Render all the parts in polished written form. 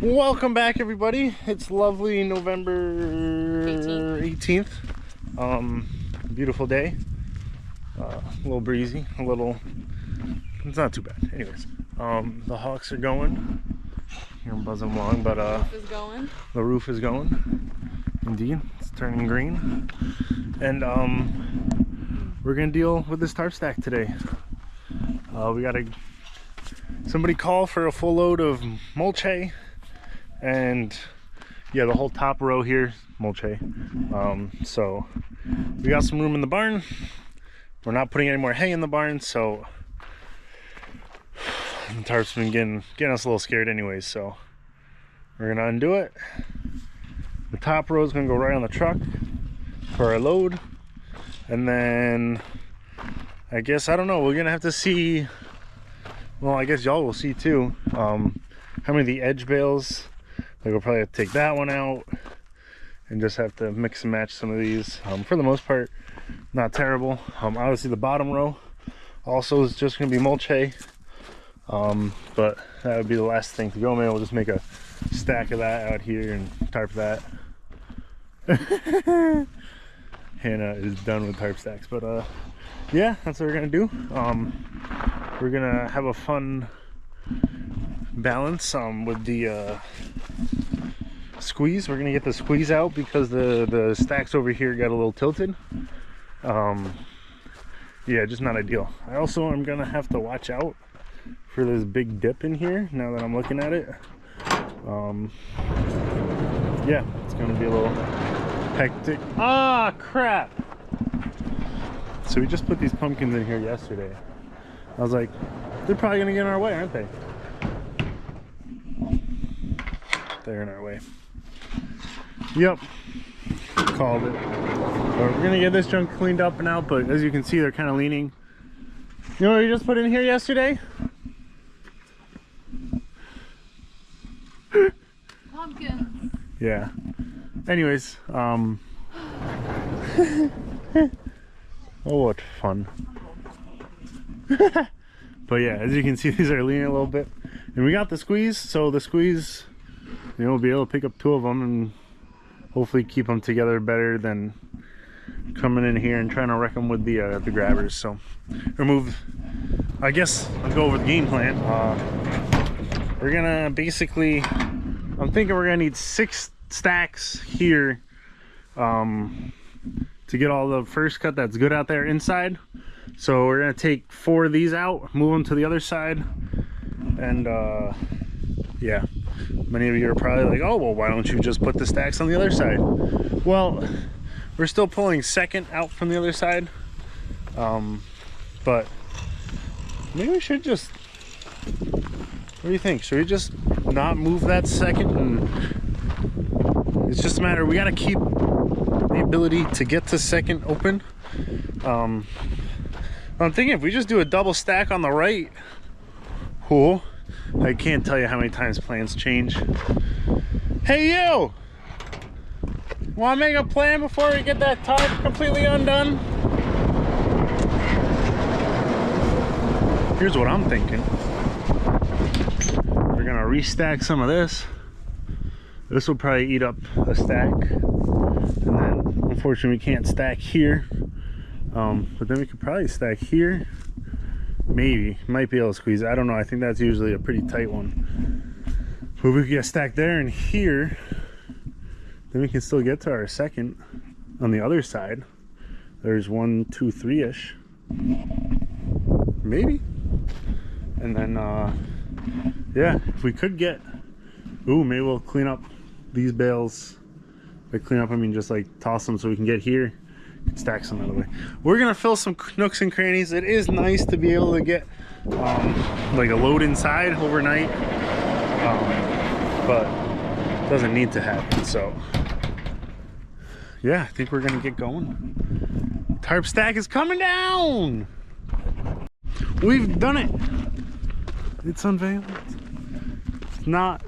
Welcome back, everybody. It's lovely November 18th. Beautiful day. A little breezy, it's not too bad. Anyways, the hawks are going. Here I'm buzzing along, but the roof is going. Indeed, it's turning green. And we're gonna deal with this tarp stack today. We got somebody call for a full load of mulch hay. And yeah, the whole top row here, mulch hay. So we got some room in the barn. We're not putting any more hay in the barn, so the tarp's been getting us a little scared anyways, so we're gonna undo it. The top row is gonna go right on the truck for our load. And then I guess, I don't know, we're gonna have to see, well, I guess y'all will see too, how many of the edge bales. Like, we'll probably have to take that one out and just have to mix and match some of these. For the most part, not terrible. Obviously the bottom row also is just gonna be mulch hay, but that would be the last thing to go. Maybe we'll just make a stack of that out here and tarp that. Hannah is done with tarp stacks, but yeah, that's what we're gonna do. We're gonna have a fun balance with the squeeze. We're gonna get the squeeze out because the stacks over here got a little tilted. Yeah, just not ideal. I also am gonna have to watch out for this big dip in here now that I'm looking at it. Yeah, it's gonna be a little hectic. Ah, crap. So we just put these pumpkins in here yesterday. I was like, they're probably gonna get in our way, aren't they? They're in our way. Yep, called it. But we're gonna get this junk cleaned up and out, but as you can see, they're kind of leaning. You know what we just put in here yesterday? Pumpkins. Yeah. Anyways, oh, what fun. But yeah, as you can see, these are leaning a little bit. And we got the squeeze, so the squeeze, you know, we'll be able to pick up two of them and hopefully keep them together better than coming in here and trying to wreck them with the grabbers. So remove, I guess I'll go over the game plan. We're gonna basically, I'm thinking we're gonna need 6 stacks here to get all the first cut that's good out there inside. So we're gonna take 4 of these out, move them to the other side, and yeah, many of you are probably like, oh, well, why don't you just put the stacks on the other side? Well, we're still pulling second out from the other side, but maybe we should just, what do you think? Should we just not move that second? And it's just a matter, we gotta keep the ability to get to second open. I'm thinking if we just do a double stack on the right, cool. I can't tell you how many times plans change. Hey, you! Want to make a plan before we get that tarp completely undone? Here's what I'm thinking. We're gonna restack some of this. This will probably eat up a stack. And then, unfortunately, we can't stack here. But then we could probably stack here. Maybe, might be able to squeeze it. I don't know, I think that's usually a pretty tight one. But we could get stacked there and here. Then we can still get to our second on the other side. There's 1, 2, 3-ish. Maybe. And then, yeah, if we could get, ooh, maybe we'll clean up these bales. By clean up, I mean just like toss them so we can get here. Stack some out of the way. We're gonna fill some nooks and crannies. It is nice to be able to get like a load inside overnight, but it doesn't need to happen. So yeah, I think we're gonna get going. Tarp stack is coming down. We've done it. It's unveiled. It's not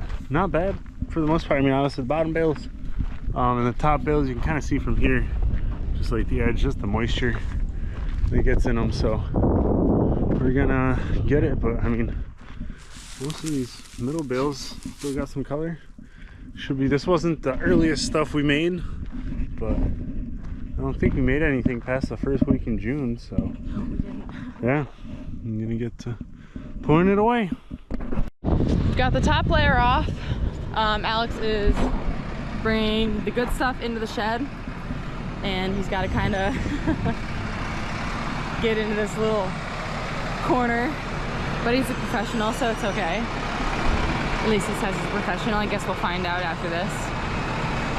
bad for the most part. I mean, honestly, the bottom bales and the top bales you can kind of see from here. Just like the edge, just the moisture that gets in them. So we're gonna get it, but I mean, Most of these middle bales still got some color. Should be, this wasn't the earliest stuff we made, but I don't think we made anything past the first week in June, so We didn't. yeah, I'm gonna get to pouring it away. Got the top layer off. Alex is bringing the good stuff into the shed, and he's got to kind of get into this little corner, but he's a professional, so it's okay. At least he says he's professional. I guess we'll find out after this.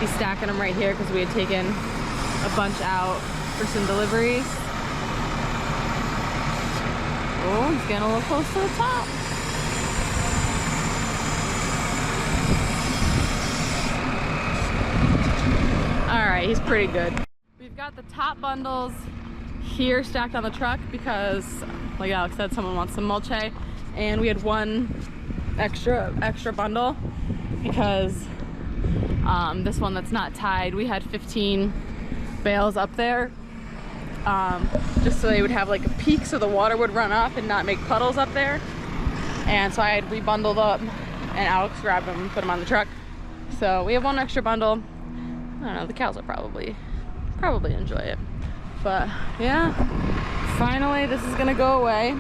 He's stacking them right here because we had taken a bunch out for some deliveries. Oh, he's getting a little close to the top. All right, he's pretty good. We've got the top bundles here stacked on the truck because, like Alex said, someone wants some mulch hay, and we had one extra bundle because this one that's not tied, we had 15 bales up there, just so they would have like a peak so the water would run up and not make puddles up there. And so I had rebundled up and Alex grabbed them and put them on the truck. So we have one extra bundle. I don't know, the cows will probably enjoy it. But yeah, finally this is gonna go away.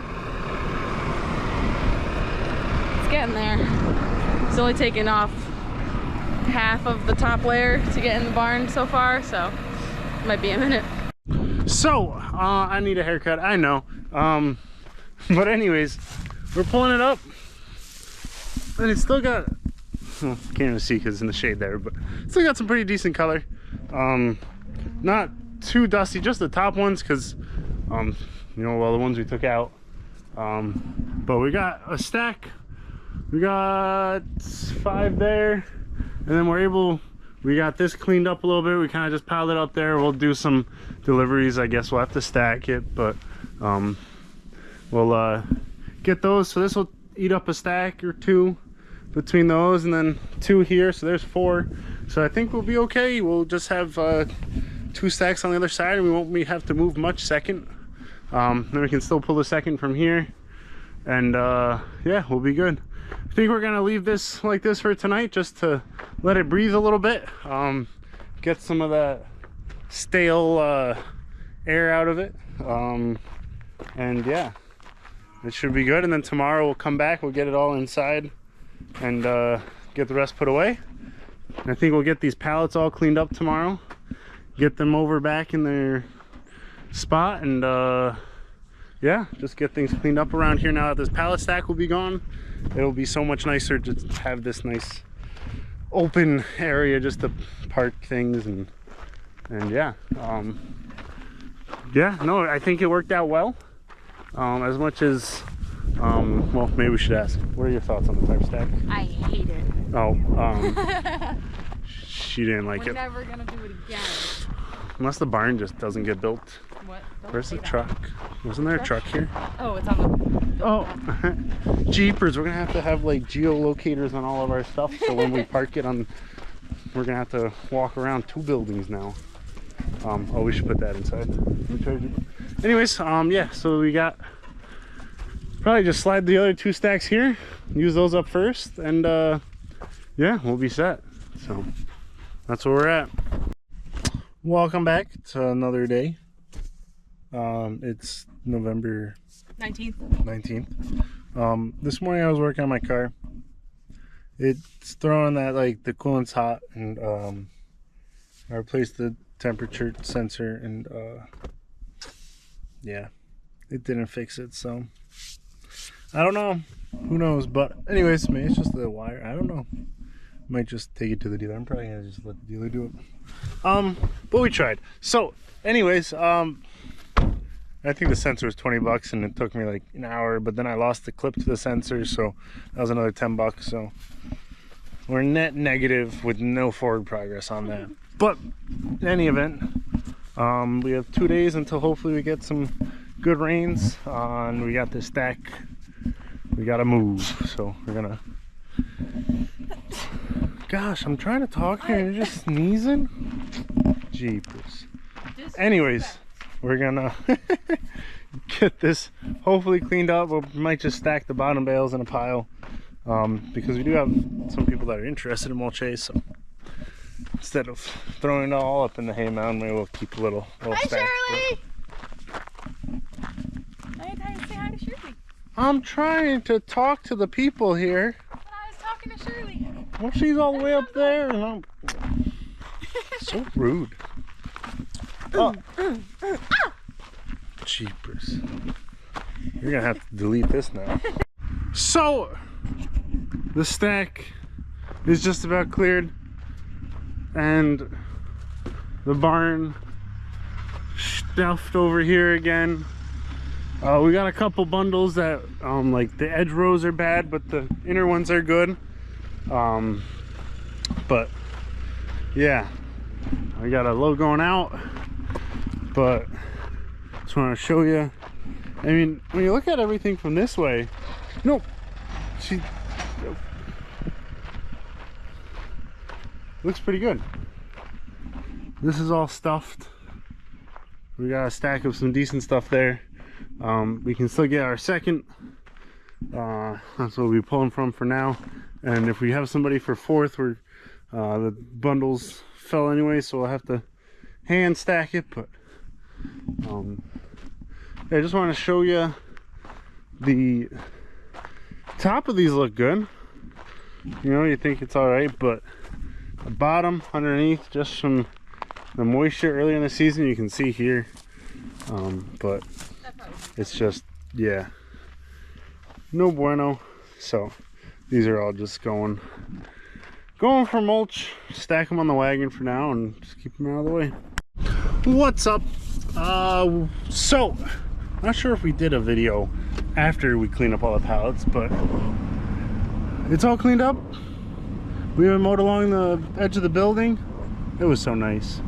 It's getting there. It's only taken off half of the top layer to get in the barn so far, so it might be a minute. So I need a haircut, I know, but anyways, we're pulling it up and it's still got, well, can't even see because it's in the shade there, but still got some pretty decent color. Not too dusty, just the top ones, because you know, well, the ones we took out. But we got a stack, we got 5 there, and then we got this cleaned up a little bit. We kind of just piled it up there. We'll do some deliveries, I guess we'll have to stack it, but we'll get those. So this will eat up a stack or 2 between those, and then 2 here, so there's 4. So I think we'll be okay. We'll just have 2 stacks on the other side, and we won't have to move much second. Then we can still pull the second from here, and yeah, we'll be good. I think we're gonna leave this like this for tonight, just to let it breathe a little bit, get some of that stale air out of it, and yeah, it should be good. And then tomorrow we'll come back, we'll get it all inside and get the rest put away. And I think we'll get these pallets all cleaned up tomorrow, get them over back in their spot, and yeah, just get things cleaned up around here. Now that this pallet stack will be gone, it'll be so much nicer to have this nice open area just to park things, and yeah, yeah, no, I think it worked out well. As much as well, maybe we should ask, what are your thoughts on the tarp stack? I hate it. Oh, she didn't like it. We're never gonna do it again. Unless the barn just doesn't get built. What? Don't Where's say the that. truck? Wasn't there a truck here? Oh, it's on the... Oh, jeepers, we're gonna have like geolocators on all of our stuff, so when we park it on, we're gonna have to walk around 2 buildings now. Oh, we should put that inside. Anyways, yeah, so we got, probably just slide the other 2 stacks here, use those up first, and yeah, we'll be set. So that's where we're at. Welcome back to another day. It's November 19th. This morning I was working on my car. It's throwing that, like, the coolant's hot, and I replaced the temperature sensor, and yeah, it didn't fix it, so I don't know, who knows. But anyways, maybe it's just the wire, I don't know. Might just take it to the dealer. I'm probably gonna just let the dealer do it. But we tried. So anyways, I think the sensor was 20 bucks, and it took me like an hour, but then I lost the clip to the sensor, so that was another 10 bucks. So we're net negative with no forward progress on that. But in any event, we have 2 days until hopefully we get some good rains, and we got this stack we gotta move, so we're gonna, gosh, I'm trying to talk here and you're just sneezing. Jeepers. Anyways, we're gonna get this hopefully cleaned up. We might just stack the bottom bales in a pile, because we do have some people that are interested in mulch hay. So instead of throwing it all up in the hay mound, maybe we'll keep a little Hi, stack. Shirley! Say hi to Shirley. I'm trying to talk to the people here. I was talking to Shirley. Well, she's all the way up there, and I'm so rude. Oh. Jeepers. You're gonna have to delete this now. So, the stack is just about cleared, and the barn stuffed over here again. We got a couple bundles that like the edge rows are bad, but the inner ones are good. But yeah, I got a load going out, but just want to show you. I mean, when you look at everything from this way, no, looks pretty good. This is all stuffed. We got a stack of some decent stuff there. We can still get our second. That's what we'll be pulling from for now. And if we have somebody for fourth, we're the bundles fell anyway, so we'll have to hand stack it. But I just want to show you the top of these look good. You know, you think it's all right, but the bottom underneath, just from the moisture earlier in the season, you can see here. But it's just, yeah, no bueno. So these are all just going for mulch. Stack them on the wagon for now and just keep them out of the way. What's up? So not sure if we did a video after we cleaned up all the pallets, but it's all cleaned up. We even mowed along the edge of the building. It was so nice.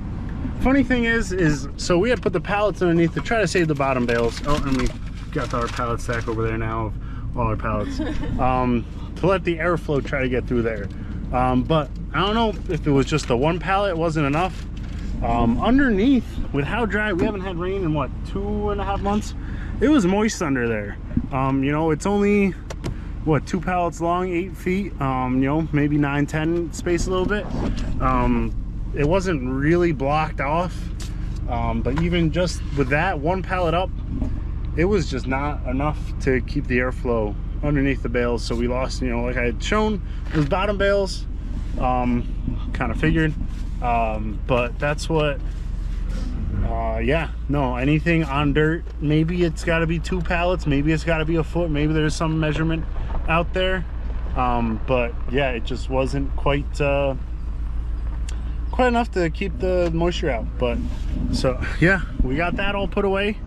Funny thing is so we had put the pallets underneath to try to save the bottom bales. Oh, and we got our pallet stack over there now of all our pallets, to let the airflow try to get through there. But I don't know if it was just the one pallet wasn't enough. Underneath, with how dry, we haven't had rain in what, 2.5 months. It was moist under there. You know, it's only what, 2 pallets long, 8 feet, you know, maybe 9-10 space a little bit. It wasn't really blocked off, but even just with that one pallet up, it was just not enough to keep the airflow underneath the bales. So we lost, you know, like I had shown, those bottom bales, kind of figured, but that's what, yeah, no, anything on dirt, maybe it's got to be 2 pallets, maybe it's got to be a foot, maybe there's some measurement out there, but yeah, it just wasn't quite enough to keep the moisture out. But so yeah, we got that all put away.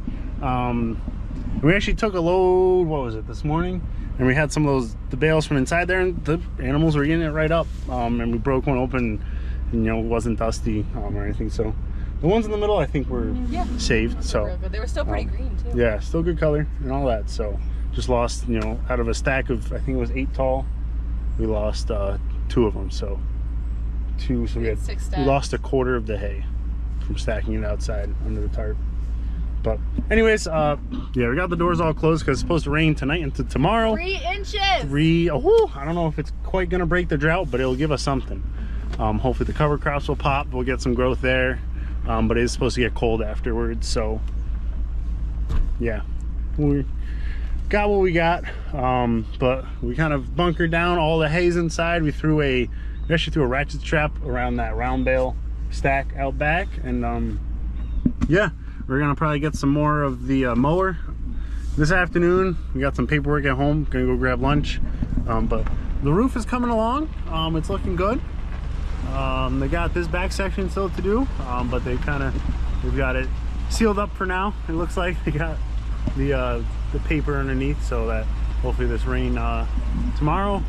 We actually took a load, what was it, this morning, and we had some of the bales from inside there, and the animals were getting it right up, and we broke one open, and, you know, it wasn't dusty or anything. So the ones in the middle I think were saved. So they were still pretty green too. Yeah, still good color and all that. So just lost, you know, out of a stack of, I think it was 8 tall, we lost 2 of them. So 2, so we lost a quarter of the hay from stacking it outside under the tarp. But anyways, yeah, we got the doors all closed because it's supposed to rain tonight into tomorrow. 3 inches. I don't know if it's quite gonna break the drought, but it'll give us something. Hopefully the cover crops will pop, we'll get some growth there, but it is supposed to get cold afterwards. So yeah, we got what we got, but we kind of bunkered down all the hays inside. We actually threw a ratchet strap around that round bale stack out back, and yeah, we're gonna probably get some more of the mower this afternoon. We got some paperwork at home, gonna go grab lunch, but the roof is coming along. It's looking good. They got this back section still to do, but they've got it sealed up for now. It looks like they got the paper underneath, so that hopefully this rain tomorrow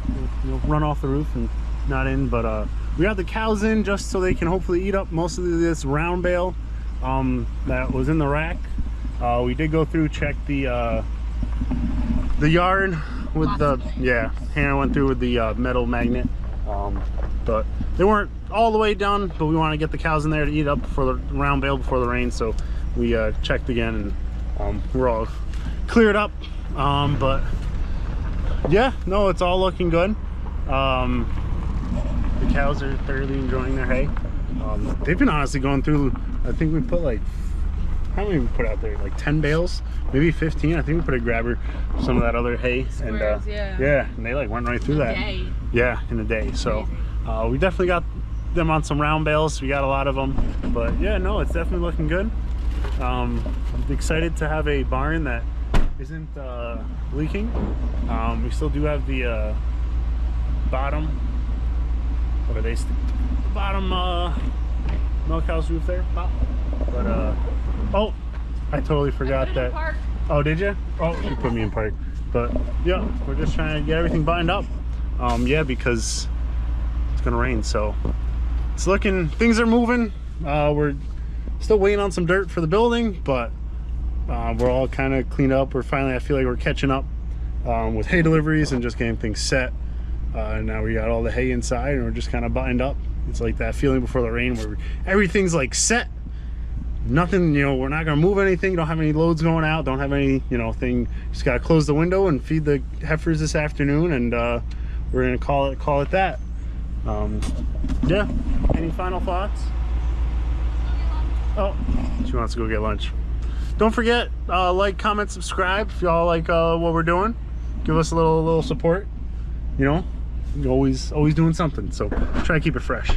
will run off the roof and not in. But we got the cows in just so they can hopefully eat up most of this round bale that was in the rack. We did go through, check the yard with Hannah went through with the metal magnet, but they weren't all the way done, but we want to get the cows in there to eat up for the round bale before the rain. So we checked again, and we're all cleared up, but Yeah, no, it's all looking good. The cows are thoroughly enjoying their hay. They've been honestly going through, I think we put like, how many we put out there? Like 10 bales, maybe 15. I think we put a grabber, some of that other hay. Squares, and yeah, and they like went right through that. Day. Yeah, in a day. So we definitely got them on some round bales. We got a lot of them, but yeah, no, it's definitely looking good. I'm excited to have a barn that isn't leaking. We still do have the bottom, what are they, the bottom milk house roof there, but oh, I totally forgot that. Oh, did you? Oh, you put me in park. But yeah, we're just trying to get everything buttoned up. Yeah, because it's gonna rain, so it's looking, things are moving. We're still waiting on some dirt for the building, but we're all kind of cleaned up. We're finally, I feel like we're catching up with hay deliveries and just getting things set. Now we got all the hay inside and we're just kind of buttoned up. It's like that feeling before the rain where everything's like set. Nothing, you know, we're not gonna move anything, don't have any loads going out, don't have any, you know, thing. Just gotta close the window and feed the heifers this afternoon, and we're gonna call it that. Yeah, any final thoughts? Oh, she wants to go get lunch. Don't forget, like, comment, subscribe if y'all like what we're doing. Give us a little support, you know. Always doing something, so try to keep it fresh.